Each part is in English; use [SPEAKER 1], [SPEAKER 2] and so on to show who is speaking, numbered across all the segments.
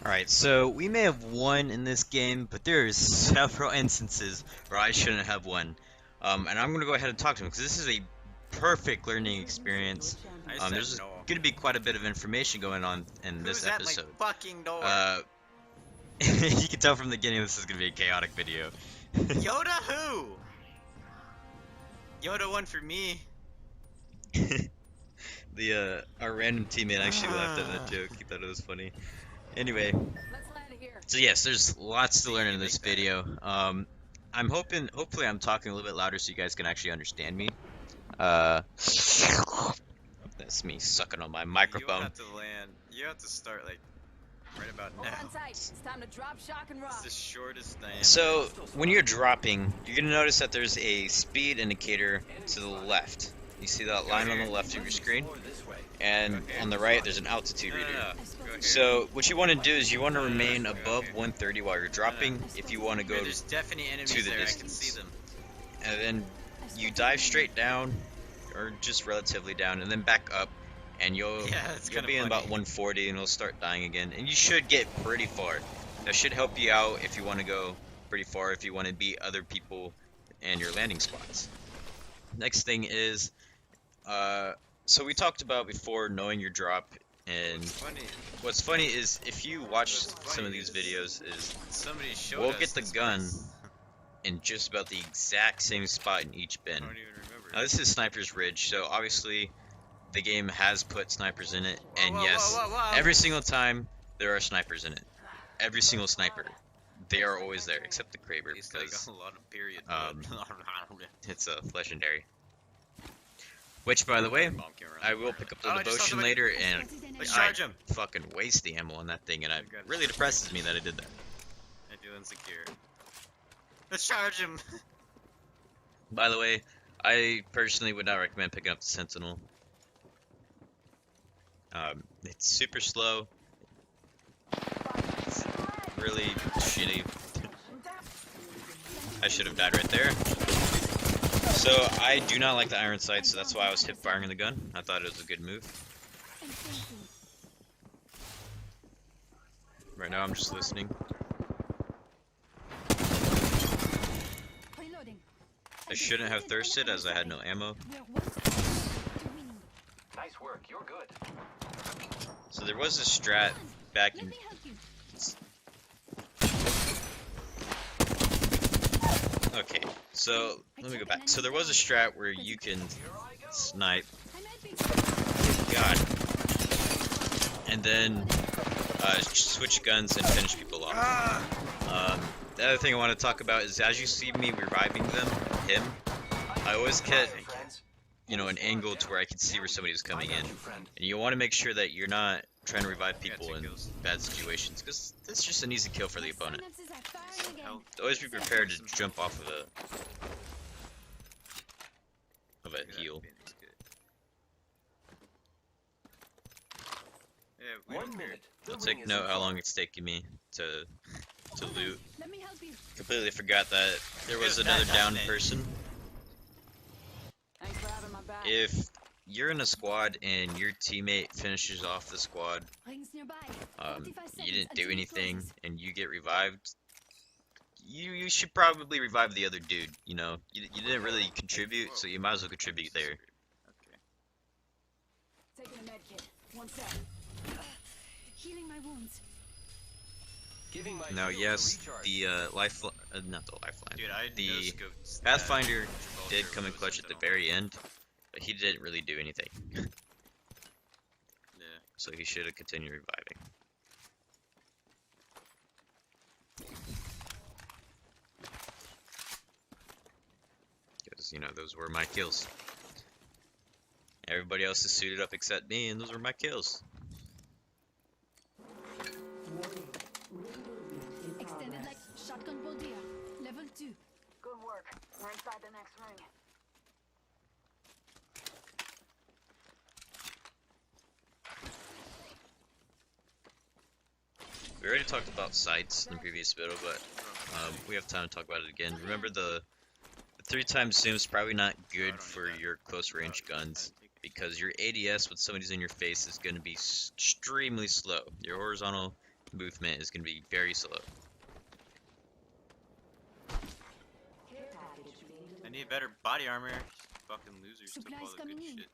[SPEAKER 1] Alright, so we may have won in this game, but there's several instances where I shouldn't have won. And I'm going to go ahead and talk to him, because this is a perfect learning experience. There's going to be quite a bit of information going on in this episode.
[SPEAKER 2] Who's at my fucking door?
[SPEAKER 1] You can tell from the beginning this is going to be a chaotic video.
[SPEAKER 2] Yoda who? Yoda one for me.
[SPEAKER 1] Our random teammate actually laughed at that joke. He thought it was funny. Anyway, so yes, there's lots to learn in this video. Hopefully I'm talking a little bit louder so you guys can actually understand me. That's me sucking on my microphone.
[SPEAKER 2] You have to land. You have to start like right about now.
[SPEAKER 3] It's time to drop, shock, and rock.
[SPEAKER 2] It's the shortest thing.
[SPEAKER 1] So when you're dropping, you're gonna notice that there's a speed indicator to the left. You see that line on the left of your screen? And on the right, there's an altitude reader. So what you want to do is you want to remain above 130 while you're dropping if you want to go to the distance. And then you dive straight down, or just relatively down, and then back up, and you'll be in about 140, and it'll start dying again. And you should get pretty far. That should help you out if you want to go pretty far, if you want to beat other people and your landing spots. Next thing is, so we talked about before knowing your drop, and what's funny is if you watch some of these videos is we'll get the gun in just about the exact same spot in each bin. Now this is Sniper's Ridge, so obviously the game has put snipers in it, and yes, every single time there are snipers in it. Every single sniper. They are always there, except the Kraber, because it's a legendary. Which, by the way, I will pick up the devotion later, and I fucking waste the ammo on that thing, and it really depresses me that I did that.
[SPEAKER 2] I feel insecure. Let's charge him!
[SPEAKER 1] By the way, I personally would not recommend picking up the Sentinel. It's super slow. It's really shitty. I should have died right there. So I do not like the iron sights, so that's why I was hip firing the gun. I thought it was a good move. Right now I'm just listening. I shouldn't have thirsted as I had no ammo.
[SPEAKER 4] Nice work, you're good.
[SPEAKER 1] So there was a strat back in... Okay, so let me go back. So there was a strat where you can snipe. God. And then switch guns and finish people off. The other thing I want to talk about is as you see me reviving him, I always get, an angle to where I can see where somebody's coming in. And you want to make sure that you're not trying to revive people in bad situations, because that's just an easy kill for the opponent. So always be prepared to jump off of a heal. So take note how long it's taking me to loot. Completely forgot that there was another down person. If you're in a squad and your teammate finishes off the squad, you didn't do anything and you get revived, you should probably revive the other dude. You didn't really contribute, so you might as well contribute there. Now, yes, the not the lifeline. The Pathfinder did come in clutch at the very end, but he didn't really do anything. So he should have continued reviving. Because, those were my kills. Everybody else is suited up except me, and those were my kills.
[SPEAKER 3] Extended like shotgun Boldia, level 2.
[SPEAKER 5] Good work. We're inside the next ring.
[SPEAKER 1] We already talked about sights in the previous video, but we have time to talk about it again. Remember the 3x zoom is probably not good for your close range guns, because your ADS when somebody's in your face is going to be extremely slow. Your horizontal movement is going to be very slow.
[SPEAKER 2] I need better body armor. Fucking losers took all
[SPEAKER 3] Supplies
[SPEAKER 2] the good
[SPEAKER 3] coming in.
[SPEAKER 2] shit.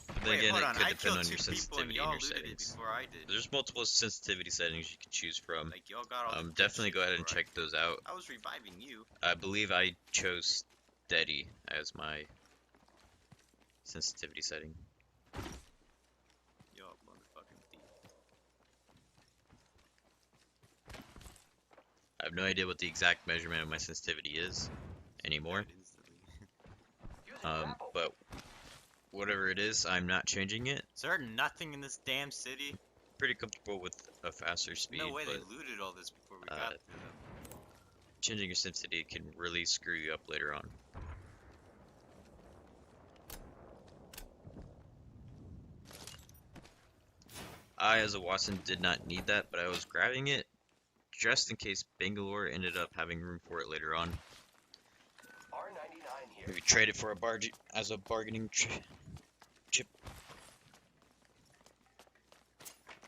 [SPEAKER 1] But then
[SPEAKER 2] Wait,
[SPEAKER 1] again,
[SPEAKER 2] hold
[SPEAKER 1] it
[SPEAKER 2] on.
[SPEAKER 1] could
[SPEAKER 2] I
[SPEAKER 1] depend
[SPEAKER 2] killed
[SPEAKER 1] on
[SPEAKER 2] two
[SPEAKER 1] your
[SPEAKER 2] people and
[SPEAKER 1] sensitivity
[SPEAKER 2] y'all
[SPEAKER 1] and your
[SPEAKER 2] looted it
[SPEAKER 1] settings.
[SPEAKER 2] before I did.
[SPEAKER 1] There's multiple sensitivity settings you can choose from.
[SPEAKER 2] Like y'all got all the good
[SPEAKER 1] Definitely
[SPEAKER 2] shit
[SPEAKER 1] go ahead and
[SPEAKER 2] before I
[SPEAKER 1] check
[SPEAKER 2] did.
[SPEAKER 1] those out.
[SPEAKER 2] I was reviving you.
[SPEAKER 1] I believe I chose steady as my sensitivity setting.
[SPEAKER 2] Yo, motherfucking thief.
[SPEAKER 1] I have no idea what the exact measurement of my sensitivity is anymore.
[SPEAKER 2] Died instantly.
[SPEAKER 1] But whatever it is, I'm not changing it.
[SPEAKER 2] Is there nothing in this damn city?
[SPEAKER 1] Pretty comfortable with a faster speed,
[SPEAKER 2] No way they
[SPEAKER 1] but
[SPEAKER 2] looted all this before we got to them.
[SPEAKER 1] changing your sensitivity can really screw you up later on. I, as a Watson, did not need that, but I was grabbing it just in case Bangalore ended up having room for it later on.
[SPEAKER 4] R99 here.
[SPEAKER 1] Maybe trade it for a barge as a bargaining chip.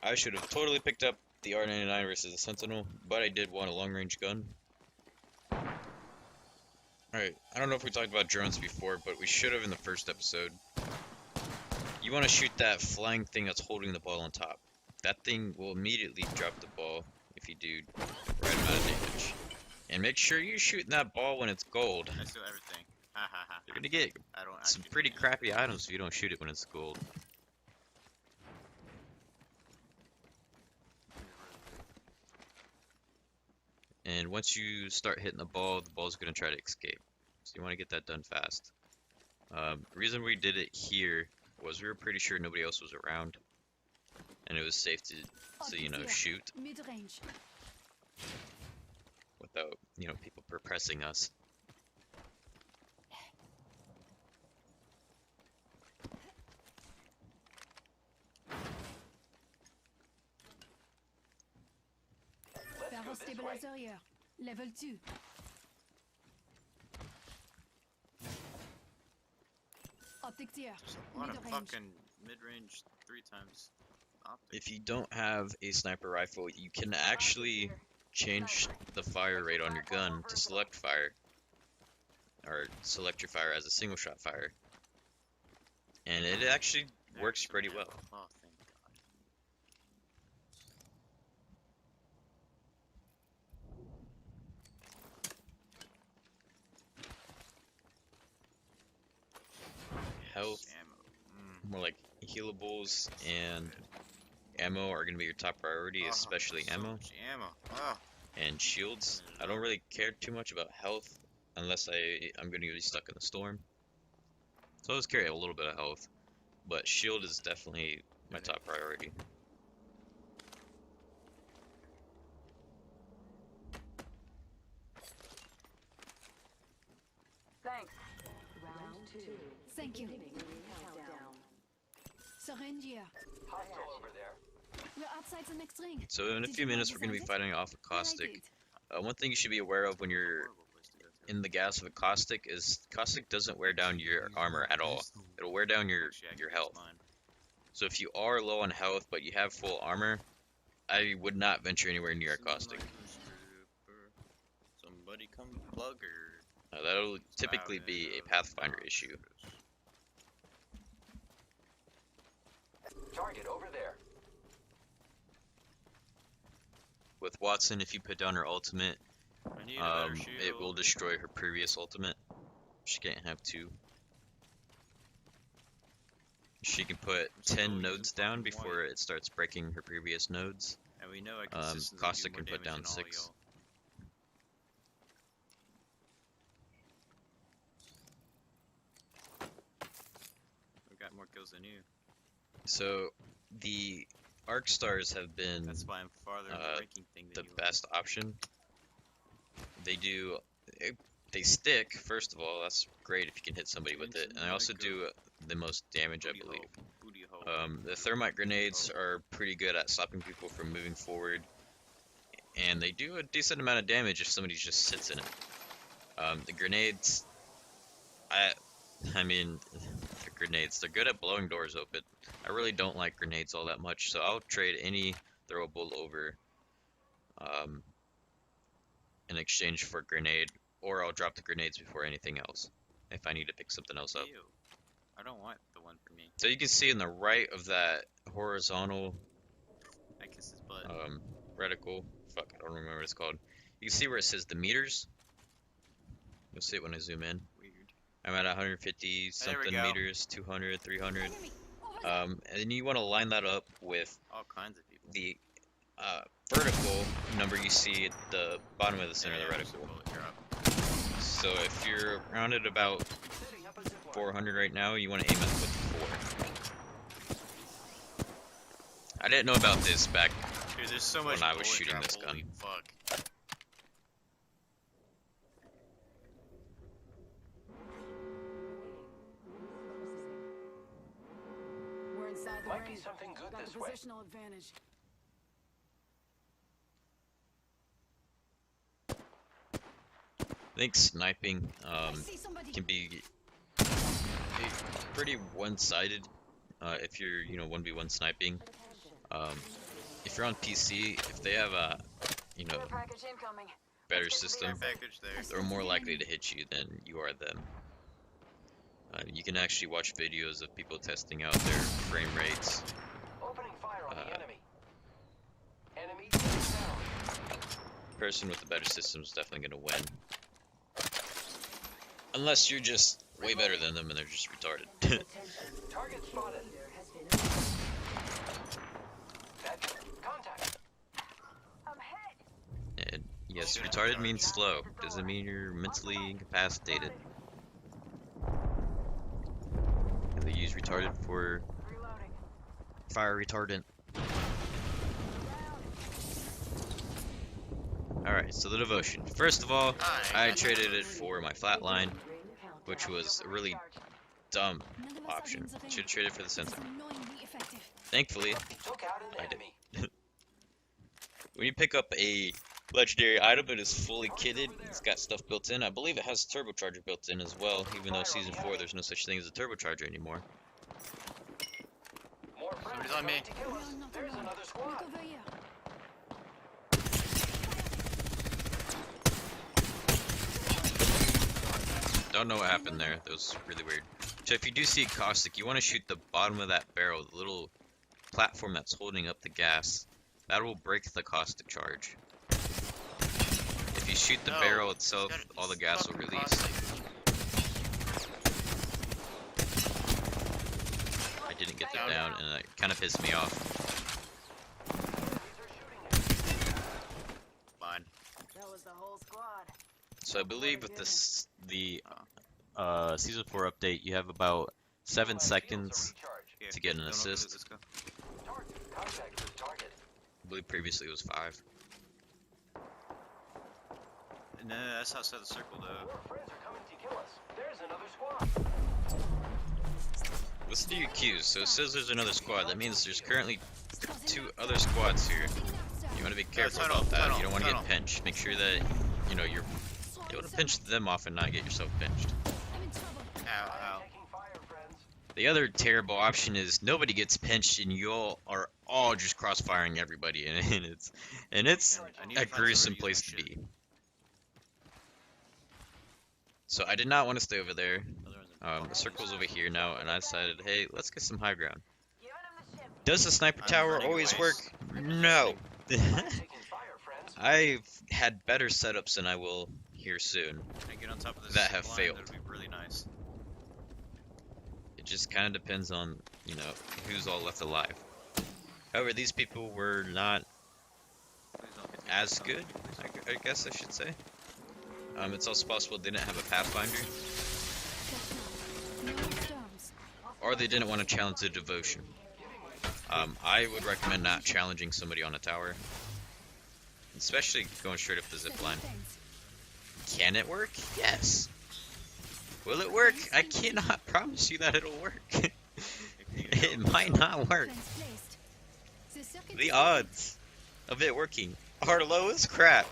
[SPEAKER 1] I should have totally picked up the R99 versus the Sentinel, but I did want a long-range gun. Alright, I don't know if we talked about drones before, but we should have in the first episode. You want to shoot that flying thing that's holding the ball on top. That thing will immediately drop the ball if you do the right amount of damage. And make sure you're shooting that ball when it's gold.
[SPEAKER 2] I steal everything. Ha ha ha.
[SPEAKER 1] You're gonna get
[SPEAKER 2] I don't
[SPEAKER 1] some
[SPEAKER 2] actually
[SPEAKER 1] pretty
[SPEAKER 2] do
[SPEAKER 1] crappy items if you don't shoot it when it's gold. And once you start hitting the ball's gonna try to escape. So you want to get that done fast. The reason we did it here was we were pretty sure nobody else was around, and it was safe to you know, shoot
[SPEAKER 3] Mid-range.
[SPEAKER 1] without, you know, people pressing us.
[SPEAKER 4] Let's
[SPEAKER 3] Barrel
[SPEAKER 4] go this way.
[SPEAKER 3] stabilizer here. Level 2. Optics here.
[SPEAKER 2] There's a lot of
[SPEAKER 3] Mid-range.
[SPEAKER 2] fucking mid-range 3 times optics.
[SPEAKER 1] If you don't have a sniper rifle, you can actually change the fire rate on your gun to select fire, or select your fire as a single shot fire, and it actually works pretty well.
[SPEAKER 2] Oh, thank God.
[SPEAKER 1] Health,
[SPEAKER 2] Ammo.
[SPEAKER 1] more like healables, and ammo are going to be your top priority, especially
[SPEAKER 2] so
[SPEAKER 1] ammo
[SPEAKER 2] much ammo. Oh.
[SPEAKER 1] and shields. I don't really care too much about health unless I'm going to be stuck in the storm. So I always carry a little bit of health, but shield is definitely my top priority.
[SPEAKER 5] Thanks.
[SPEAKER 6] Round 2.
[SPEAKER 3] Thank you.
[SPEAKER 6] Beginning ring countdown.
[SPEAKER 3] Syringe here.
[SPEAKER 4] Hostile over there.
[SPEAKER 3] We're outside the next ring.
[SPEAKER 1] So in a
[SPEAKER 3] Did
[SPEAKER 1] few
[SPEAKER 3] you
[SPEAKER 1] minutes,
[SPEAKER 3] find
[SPEAKER 1] we're going to be
[SPEAKER 3] this
[SPEAKER 1] fighting off a
[SPEAKER 3] Yeah, I
[SPEAKER 1] caustic.
[SPEAKER 3] did.
[SPEAKER 1] One thing you should be aware of when you're
[SPEAKER 2] Horrible place to go through.
[SPEAKER 1] in the gas of a caustic is caustic doesn't wear down your armor at all. It'll wear down your
[SPEAKER 2] Actually, I can use
[SPEAKER 1] health.
[SPEAKER 2] mine.
[SPEAKER 1] So if you are low on health but you have full armor, I would not venture anywhere near a caustic.
[SPEAKER 2] Somebody come plug her.
[SPEAKER 1] That'll typically be a Pathfinder issue.
[SPEAKER 4] Target over there.
[SPEAKER 1] With Watson, if you put down her ultimate,
[SPEAKER 2] I need a better shield.
[SPEAKER 1] it will destroy her previous ultimate. She can't have two. She can put 10 nodes down before it starts breaking her previous nodes.
[SPEAKER 2] And we know I consistently
[SPEAKER 1] Caustic
[SPEAKER 2] do more
[SPEAKER 1] can put
[SPEAKER 2] damage
[SPEAKER 1] down
[SPEAKER 2] than all
[SPEAKER 1] 6.
[SPEAKER 2] y'all. I've got more kills than you.
[SPEAKER 1] So the Arc Stars have been
[SPEAKER 2] That's why I'm farther in the ranking thing
[SPEAKER 1] the
[SPEAKER 2] than you are.
[SPEAKER 1] best option. They stick, first of all, that's great if you can hit somebody with it. And they also do the most damage, I
[SPEAKER 2] Booty
[SPEAKER 1] believe.
[SPEAKER 2] hole. Booty hole.
[SPEAKER 1] The thermite grenades are pretty good at stopping people from moving forward, and they do a decent amount of damage if somebody just sits in it. The grenades, I mean, the grenades, they're good at blowing doors open. I really don't like grenades all that much, so I'll trade any throwable over in exchange for a grenade, or I'll drop the grenades before anything else if I need to pick something else up.
[SPEAKER 2] Ew. I don't want the one for me.
[SPEAKER 1] So you can see in the right of that horizontal
[SPEAKER 2] I kiss his butt.
[SPEAKER 1] reticle, fuck, I don't remember what it's called. You can see where it says the meters. You'll see it when I zoom in.
[SPEAKER 2] Weird.
[SPEAKER 1] I'm at 150 something
[SPEAKER 2] go.
[SPEAKER 1] meters, 200, 300.
[SPEAKER 3] Enemy. Over there.
[SPEAKER 1] And then you want to line that up with
[SPEAKER 2] All kinds of people.
[SPEAKER 1] the vertical number you see at the bottom of the center of the
[SPEAKER 2] there's a
[SPEAKER 1] reticle.
[SPEAKER 2] bullet drop.
[SPEAKER 1] So if you're around at about 400 right now, you want to aim at with 4. I didn't know about this back.
[SPEAKER 2] Dude, there's so much
[SPEAKER 1] When I was
[SPEAKER 2] bullet
[SPEAKER 1] shooting
[SPEAKER 2] drop,
[SPEAKER 1] this gun.
[SPEAKER 2] holy fuck.
[SPEAKER 5] We're inside the
[SPEAKER 4] Might be
[SPEAKER 5] ring.
[SPEAKER 4] something good
[SPEAKER 5] Got
[SPEAKER 4] this
[SPEAKER 5] the
[SPEAKER 4] way.
[SPEAKER 5] positional advantage.
[SPEAKER 1] I think sniping
[SPEAKER 3] I see somebody.
[SPEAKER 1] can be pretty one-sided if you're 1v1 sniping. If you're on PC, if they have a
[SPEAKER 5] Care package incoming.
[SPEAKER 1] better
[SPEAKER 5] Let's get to the
[SPEAKER 1] system,
[SPEAKER 5] exit.
[SPEAKER 2] Package there.
[SPEAKER 1] they're more likely to hit you than you are them. You can actually watch videos of people testing out their frame rates.
[SPEAKER 4] Opening fire on the
[SPEAKER 1] Uh,
[SPEAKER 4] enemy. Enemy down.
[SPEAKER 1] Person with the better system is definitely going to win. Unless you're just way better than them and they're just retarded.
[SPEAKER 4] Target spotted. That contact.
[SPEAKER 5] I'm hit.
[SPEAKER 1] And yes, retarded means slow. Doesn't mean you're mentally incapacitated. And they use retarded for
[SPEAKER 5] Reloading.
[SPEAKER 1] fire retardant. Alright, so the devotion. First of all, I traded it for my flatline, which was a really dumb
[SPEAKER 3] None of us are
[SPEAKER 1] option.
[SPEAKER 3] in the ring.
[SPEAKER 1] Should have traded for the center.
[SPEAKER 3] It's annoyingly effective.
[SPEAKER 1] Thankfully,
[SPEAKER 4] Took out an
[SPEAKER 1] I did.
[SPEAKER 4] enemy.
[SPEAKER 1] when you pick up a legendary item, it is fully kitted. It's got stuff built in. I believe it has a turbocharger built in as well, even though Season 4 there's no such thing as a turbocharger anymore.
[SPEAKER 4] More friends
[SPEAKER 2] Somebody's
[SPEAKER 4] are
[SPEAKER 2] on me.
[SPEAKER 4] coming to kill
[SPEAKER 3] We
[SPEAKER 4] us.
[SPEAKER 3] are not
[SPEAKER 4] There's
[SPEAKER 3] alone.
[SPEAKER 4] another
[SPEAKER 3] Look
[SPEAKER 4] squad.
[SPEAKER 3] over here.
[SPEAKER 1] Don't know what happened there. That was really weird. So if you do see a caustic, you want to shoot the bottom of that barrel, the little platform that's holding up the gas. That will break the caustic charge. If you shoot the
[SPEAKER 2] No,
[SPEAKER 1] barrel
[SPEAKER 2] he's
[SPEAKER 1] itself,
[SPEAKER 2] got
[SPEAKER 1] all the gas will
[SPEAKER 2] fucking
[SPEAKER 1] release.
[SPEAKER 2] caustic.
[SPEAKER 1] I didn't get them down, and it kind of pissed me off.
[SPEAKER 2] Fine.
[SPEAKER 5] That was the whole squad.
[SPEAKER 1] So I believe with this, the Season 4 update, you have about 7 seconds.
[SPEAKER 2] Yeah,
[SPEAKER 1] To get an
[SPEAKER 2] don't open it,
[SPEAKER 1] assist.
[SPEAKER 2] let's go.
[SPEAKER 4] Contact with target.
[SPEAKER 1] I believe previously it was 5.
[SPEAKER 2] No, that's outside the circle though.
[SPEAKER 4] More friends are coming to kill us. There's another squad.
[SPEAKER 1] Listen to your cues. So it says there's another squad. That means there's currently 2 other squads here. You want to be careful
[SPEAKER 2] tunnel,
[SPEAKER 1] about that.
[SPEAKER 2] tunnel,
[SPEAKER 1] You don't want to
[SPEAKER 2] tunnel.
[SPEAKER 1] get pinched. Make sure that you're able to pinch them off and not get yourself pinched.
[SPEAKER 3] I'm in trouble.
[SPEAKER 2] Ow, ow.
[SPEAKER 4] Taking fire, friends.
[SPEAKER 1] The other terrible option is nobody gets pinched and you all are all just crossfiring everybody, and it's
[SPEAKER 2] I need to
[SPEAKER 1] a
[SPEAKER 2] find
[SPEAKER 1] gruesome
[SPEAKER 2] somewhere to
[SPEAKER 1] place
[SPEAKER 2] use
[SPEAKER 1] to
[SPEAKER 2] my
[SPEAKER 1] be. So I did not want to stay over there. The circle's over here now, and I decided, hey, let's get some high ground.
[SPEAKER 5] Giving him the ship.
[SPEAKER 1] Does the sniper
[SPEAKER 2] I'm
[SPEAKER 1] tower
[SPEAKER 2] running
[SPEAKER 1] always
[SPEAKER 2] away.
[SPEAKER 1] work? No.
[SPEAKER 4] Taking fire, friends.
[SPEAKER 1] I've had better setups than I will here soon.
[SPEAKER 2] Can I get on top of this
[SPEAKER 1] That have
[SPEAKER 2] line?
[SPEAKER 1] failed.
[SPEAKER 2] That would be really nice.
[SPEAKER 1] It just kind of depends on, who's all left alive. However, these people were not
[SPEAKER 2] Please don't hit me.
[SPEAKER 1] as good, I guess I should say. It's also possible they didn't have a Pathfinder,
[SPEAKER 3] No terms.
[SPEAKER 1] or they didn't want to challenge the devotion. I would recommend not challenging somebody on a tower, especially going straight up the zip line. Can it work? Yes. Will it work? I cannot promise you that it'll work. It might not work. The odds of it working are low as crap.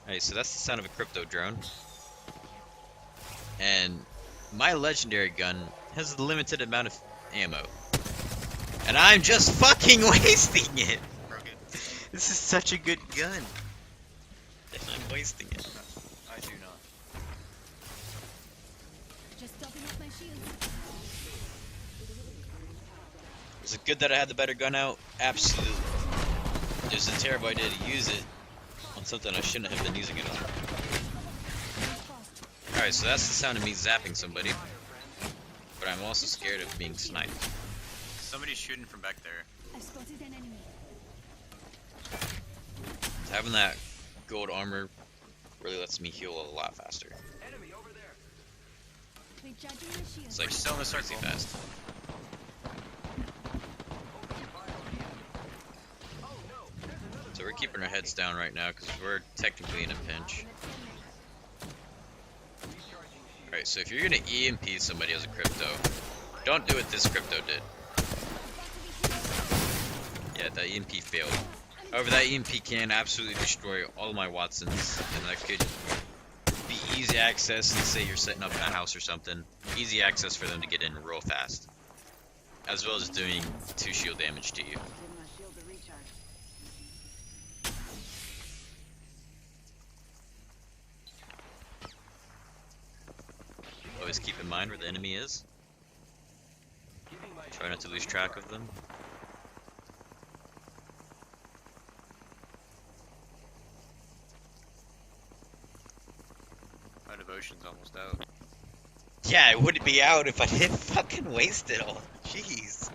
[SPEAKER 1] Alright, so that's the sound of a crypto drone. And my legendary gun has a limited amount of ammo. And I'm just fucking wasting it!
[SPEAKER 2] Broke it.
[SPEAKER 1] This is such a good gun. And I'm wasting it.
[SPEAKER 2] I do not.
[SPEAKER 3] Just topping up my shields.
[SPEAKER 1] Is it good that I had the better gun out? Absolutely. It's a terrible idea to use it on something I shouldn't have been using it on. Alright, so that's the sound of me zapping somebody. But I'm also scared of being sniped.
[SPEAKER 2] Somebody's shooting from back there.
[SPEAKER 3] I spotted an enemy.
[SPEAKER 1] Having that gold armor really lets me heal a lot faster.
[SPEAKER 4] Enemy over there.
[SPEAKER 3] Recharging my shields.
[SPEAKER 1] It's like
[SPEAKER 2] We're still in the
[SPEAKER 1] crazy
[SPEAKER 2] circle.
[SPEAKER 1] fast. So we're keeping our heads down right now because we're technically in a pinch. Alright, so if you're gonna EMP somebody as a crypto, don't do what this crypto did. Yeah, that EMP failed. However, that EMP can absolutely destroy all my Watsons, and that could be easy access. Let's say you're setting up in a house or something. Easy access for them to get in real fast. As well as doing 2 shield damage to you.
[SPEAKER 5] Give my shield a recharge.
[SPEAKER 1] Always keep in mind where the enemy is. Try not to lose track of them.
[SPEAKER 2] My devotion's almost out.
[SPEAKER 1] Yeah, it wouldn't be out if I didn't fucking waste it all. Jeez.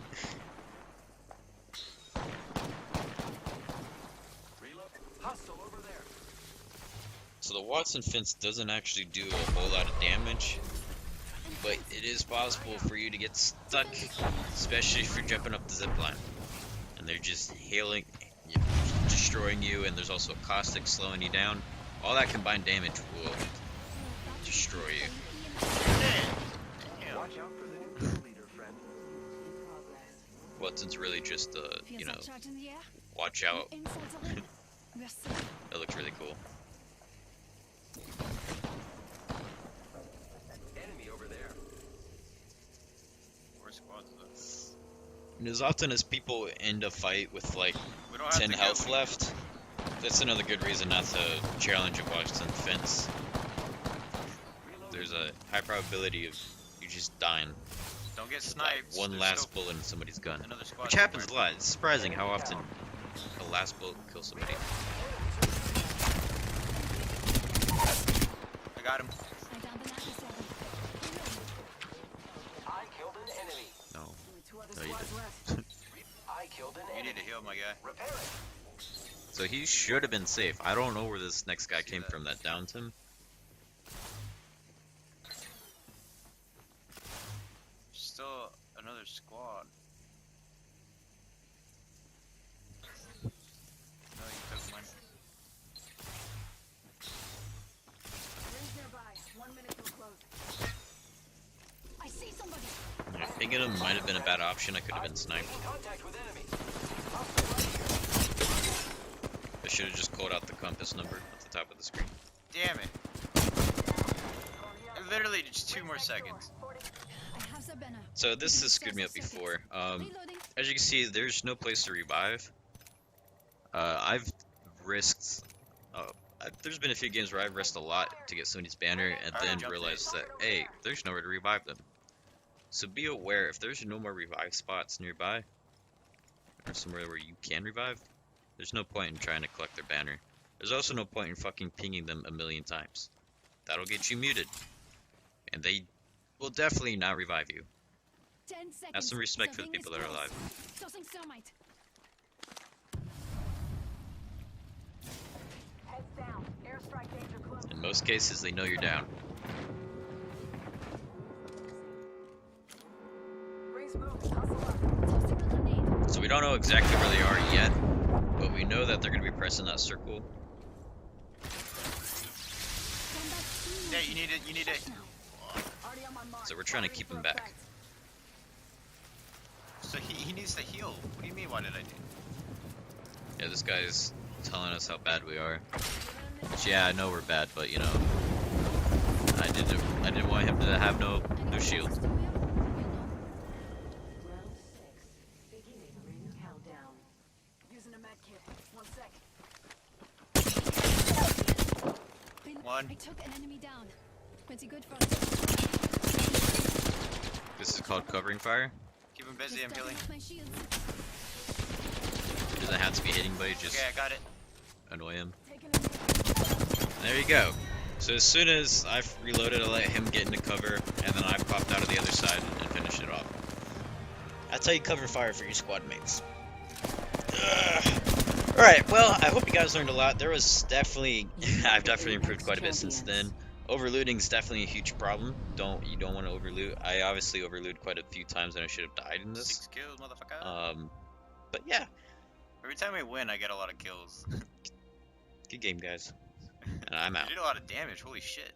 [SPEAKER 4] Hostile over there.
[SPEAKER 1] So the Watson fence doesn't actually do a whole lot of damage, but it is possible for you to get stuck, especially if you're jumping up the zip line. And they're just hailing, destroying you, and there's also a caustic slowing you down. All that combined damage will destroy you.
[SPEAKER 2] Damn.
[SPEAKER 4] Watch out for the new kill leader, friend.
[SPEAKER 1] Watson's really just
[SPEAKER 3] Feels
[SPEAKER 1] you know,
[SPEAKER 3] like charge in the air.
[SPEAKER 1] watch out.
[SPEAKER 3] Insults are in. We're safe.
[SPEAKER 1] That looks really cool.
[SPEAKER 4] Enemy over there.
[SPEAKER 2] Four squads left.
[SPEAKER 1] And as often as people end a fight with like
[SPEAKER 2] We don't have
[SPEAKER 1] 10
[SPEAKER 2] to
[SPEAKER 1] health
[SPEAKER 2] go.
[SPEAKER 1] left, that's another good reason not to challenge a Watson fence. There's a high probability of you just dying.
[SPEAKER 2] Don't get
[SPEAKER 1] That
[SPEAKER 2] sniped.
[SPEAKER 1] one
[SPEAKER 2] There's
[SPEAKER 1] last
[SPEAKER 2] still
[SPEAKER 1] bullet in somebody's gun.
[SPEAKER 2] another squad
[SPEAKER 1] Which happens a
[SPEAKER 2] somewhere.
[SPEAKER 1] lot. It's surprising how often a last bullet kills somebody.
[SPEAKER 2] I got him.
[SPEAKER 3] I downed an adversary.
[SPEAKER 4] I killed an enemy.
[SPEAKER 1] No.
[SPEAKER 5] Only 2 other
[SPEAKER 1] No, you
[SPEAKER 5] squads
[SPEAKER 1] didn't.
[SPEAKER 5] left.
[SPEAKER 4] I killed an
[SPEAKER 2] You
[SPEAKER 4] enemy.
[SPEAKER 2] need to heal my guy.
[SPEAKER 4] Repair it.
[SPEAKER 1] So he should have been safe. I don't know where this next guy came from that downed him.
[SPEAKER 2] Still another squad. No, you took mine.
[SPEAKER 5] Rings nearby. 1 minute till close.
[SPEAKER 3] I see somebody.
[SPEAKER 1] Yeah, pinging him might have been a bad option. I could have been sniped.
[SPEAKER 4] Making contact with enemy. Hostile right here.
[SPEAKER 1] I should have just called out the compass number at the top of the screen.
[SPEAKER 2] Damn it. Literally just 2 more seconds.
[SPEAKER 3] I have the banner.
[SPEAKER 1] So this has screwed me up before.
[SPEAKER 3] Reloading.
[SPEAKER 1] As you can see, there's no place to revive. I've risked. There's been a few games where I've risked a lot to get somebody's banner, and then realized that hey, there's nowhere to revive them. So be aware if there's no more revive spots nearby, or somewhere where you can revive. There's no point in trying to collect their banner. There's also no point in fucking pinging them a million times. That'll get you muted, and they will definitely not revive you.
[SPEAKER 3] 10 seconds.
[SPEAKER 1] Have some respect for the
[SPEAKER 3] ring
[SPEAKER 1] people
[SPEAKER 3] is
[SPEAKER 1] that are
[SPEAKER 3] close.
[SPEAKER 1] alive.
[SPEAKER 3] Tossing thermite.
[SPEAKER 5] Heads down. Airstrike danger close.
[SPEAKER 1] In most cases, they know you're down.
[SPEAKER 5] Rings moving. Hustle up.
[SPEAKER 3] Tossing a grenade.
[SPEAKER 1] So we don't know exactly where they are yet, but we know that they're going to be pressing that circle.
[SPEAKER 3] Combat team.
[SPEAKER 2] Yeah, you need it.
[SPEAKER 3] Now.
[SPEAKER 5] Already on my mark.
[SPEAKER 1] So we're trying to keep him back.
[SPEAKER 2] So he needs to heal. What do you mean, why did I do?
[SPEAKER 1] Yeah, this guy's telling us how bad we are. Which, yeah, I know we're bad, but you know, I didn't want him to have no shield.
[SPEAKER 6] Round 6. Beginning ring countdown.
[SPEAKER 5] Using a med kit. 1 sec.
[SPEAKER 2] One.
[SPEAKER 3] I took an enemy down. Pretty good for
[SPEAKER 1] This is called covering fire.
[SPEAKER 2] Keep him busy, I'm healing.
[SPEAKER 3] my shields.
[SPEAKER 1] It doesn't have to be hitting, but you just
[SPEAKER 2] Okay, I got it.
[SPEAKER 1] annoy him.
[SPEAKER 3] Taking a
[SPEAKER 1] There you go. So as soon as I've reloaded, I let him get into cover, and then I popped out of the other side and finished it off. That's how you cover fire for your squad mates. Alright, well, I hope you guys learned a lot. There was definitely, I've definitely improved quite a bit since then. Overlooting is definitely a huge problem. You don't want to overloot. I obviously overlooted quite a few times and I should have died in this.
[SPEAKER 2] 6 kills, motherfucker.
[SPEAKER 1] But yeah,
[SPEAKER 2] Every time I win, I get a lot of kills.
[SPEAKER 1] good game, guys. And I'm out.
[SPEAKER 2] You did a lot of damage, holy shit.